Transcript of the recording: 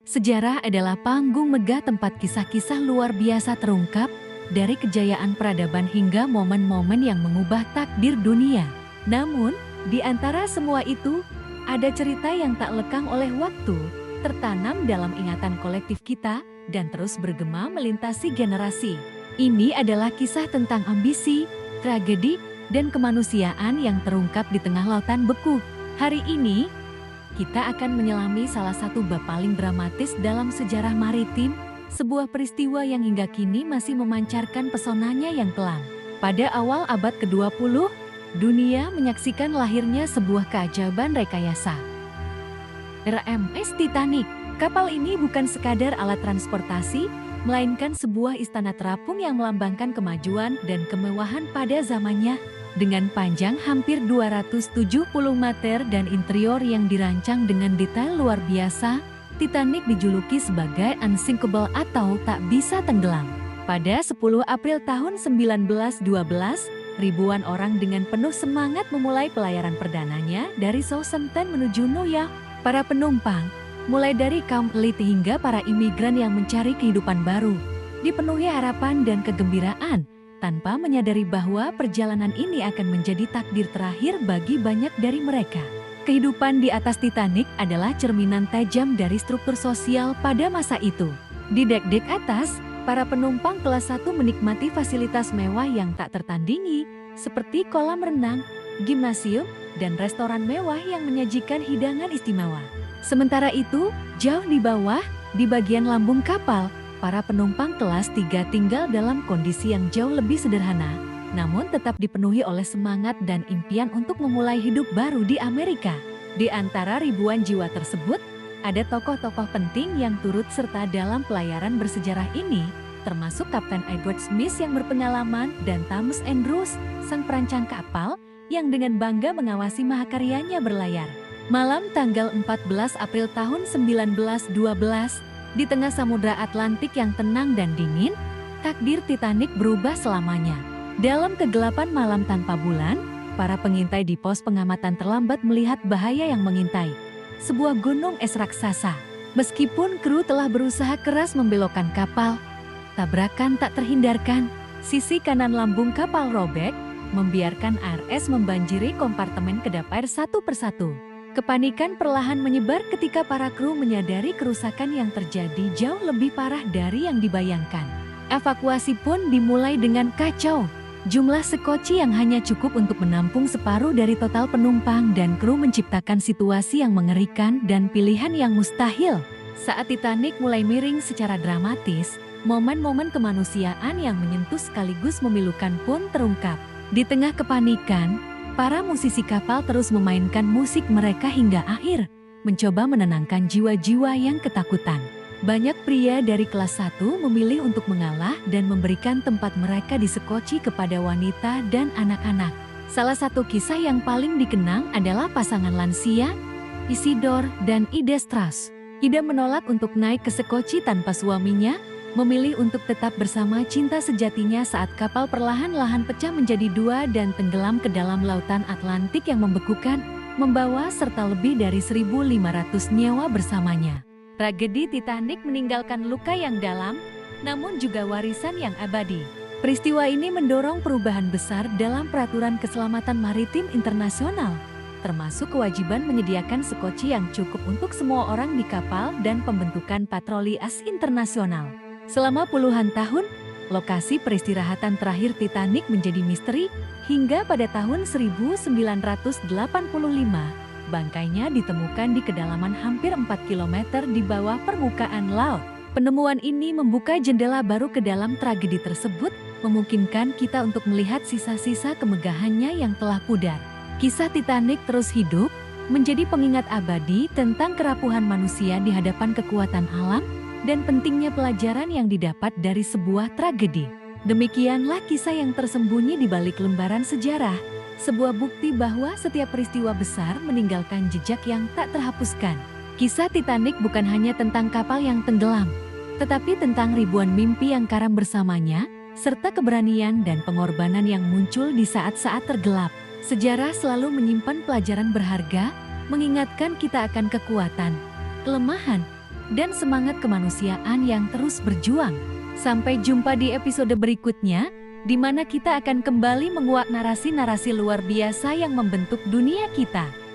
Sejarah adalah panggung megah tempat kisah-kisah luar biasa terungkap, dari kejayaan peradaban hingga momen-momen yang mengubah takdir dunia. Namun, di antara semua itu, ada cerita yang tak lekang oleh waktu, tertanam dalam ingatan kolektif kita, dan terus bergema melintasi generasi. Ini adalah kisah tentang ambisi, tragedi, dan kemanusiaan yang terungkap di tengah lautan beku. Hari ini, kita akan menyelami salah satu bab paling dramatis dalam sejarah maritim, sebuah peristiwa yang hingga kini masih memancarkan pesonanya yang kelam. Pada awal abad ke-20, dunia menyaksikan lahirnya sebuah keajaiban rekayasa. RMS Titanic. Kapal ini bukan sekadar alat transportasi, melainkan sebuah istana terapung yang melambangkan kemajuan dan kemewahan pada zamannya. Dengan panjang hampir 270 meter dan interior yang dirancang dengan detail luar biasa, Titanic dijuluki sebagai unsinkable atau tak bisa tenggelam. Pada 10 April tahun 1912, ribuan orang dengan penuh semangat memulai pelayaran perdananya dari Southampton menuju New York. Para penumpang, mulai dari kaum elit hingga para imigran yang mencari kehidupan baru, dipenuhi harapan dan kegembiraan, tanpa menyadari bahwa perjalanan ini akan menjadi takdir terakhir bagi banyak dari mereka. Kehidupan di atas Titanic adalah cerminan tajam dari struktur sosial pada masa itu. Di dek-dek atas, para penumpang kelas 1 menikmati fasilitas mewah yang tak tertandingi, seperti kolam renang, gimnasium, dan restoran mewah yang menyajikan hidangan istimewa. Sementara itu, jauh di bawah, di bagian lambung kapal, para penumpang kelas 3 tinggal dalam kondisi yang jauh lebih sederhana, namun tetap dipenuhi oleh semangat dan impian untuk memulai hidup baru di Amerika. Di antara ribuan jiwa tersebut, ada tokoh-tokoh penting yang turut serta dalam pelayaran bersejarah ini, termasuk Kapten Edward Smith yang berpengalaman dan Thomas Andrews, sang perancang kapal, yang dengan bangga mengawasi mahakaryanya berlayar. Malam tanggal 14 April tahun 1912, di tengah samudra Atlantik yang tenang dan dingin, takdir Titanic berubah selamanya. Dalam kegelapan malam tanpa bulan, para pengintai di pos pengamatan terlambat melihat bahaya yang mengintai. Sebuah gunung es raksasa. Meskipun kru telah berusaha keras membelokkan kapal, tabrakan tak terhindarkan. Sisi kanan lambung kapal robek, membiarkan air es membanjiri kompartemen kedap air satu persatu. Kepanikan perlahan menyebar ketika para kru menyadari kerusakan yang terjadi jauh lebih parah dari yang dibayangkan. Evakuasi pun dimulai dengan kacau. Jumlah sekoci yang hanya cukup untuk menampung separuh dari total penumpang dan kru menciptakan situasi yang mengerikan dan pilihan yang mustahil. Saat Titanic mulai miring secara dramatis, momen-momen kemanusiaan yang menyentuh sekaligus memilukan pun terungkap. Di tengah kepanikan, para musisi kapal terus memainkan musik mereka hingga akhir, mencoba menenangkan jiwa-jiwa yang ketakutan. Banyak pria dari kelas 1 memilih untuk mengalah dan memberikan tempat mereka di sekoci kepada wanita dan anak-anak. Salah satu kisah yang paling dikenang adalah pasangan lansia, Isidore dan Ida Strauss. Ida menolak untuk naik ke sekoci tanpa suaminya, memilih untuk tetap bersama cinta sejatinya saat kapal perlahan-lahan pecah menjadi dua dan tenggelam ke dalam lautan Atlantik yang membekukan, membawa serta lebih dari 1.500 nyawa bersamanya. Tragedi Titanic meninggalkan luka yang dalam, namun juga warisan yang abadi. Peristiwa ini mendorong perubahan besar dalam peraturan keselamatan maritim internasional, termasuk kewajiban menyediakan sekoci yang cukup untuk semua orang di kapal dan pembentukan patroli as internasional. Selama puluhan tahun, lokasi peristirahatan terakhir Titanic menjadi misteri, hingga pada tahun 1985, bangkainya ditemukan di kedalaman hampir 4 km di bawah permukaan laut. Penemuan ini membuka jendela baru ke dalam tragedi tersebut, memungkinkan kita untuk melihat sisa-sisa kemegahannya yang telah pudar. Kisah Titanic terus hidup, menjadi pengingat abadi tentang kerapuhan manusia di hadapan kekuatan alam, dan pentingnya pelajaran yang didapat dari sebuah tragedi. Demikianlah kisah yang tersembunyi di balik lembaran sejarah, sebuah bukti bahwa setiap peristiwa besar meninggalkan jejak yang tak terhapuskan. Kisah Titanic bukan hanya tentang kapal yang tenggelam, tetapi tentang ribuan mimpi yang karam bersamanya, serta keberanian dan pengorbanan yang muncul di saat-saat tergelap. Sejarah selalu menyimpan pelajaran berharga, mengingatkan kita akan kekuatan, kelemahan, dan semangat kemanusiaan yang terus berjuang. Sampai jumpa di episode berikutnya, di mana kita akan kembali menguak narasi-narasi luar biasa yang membentuk dunia kita.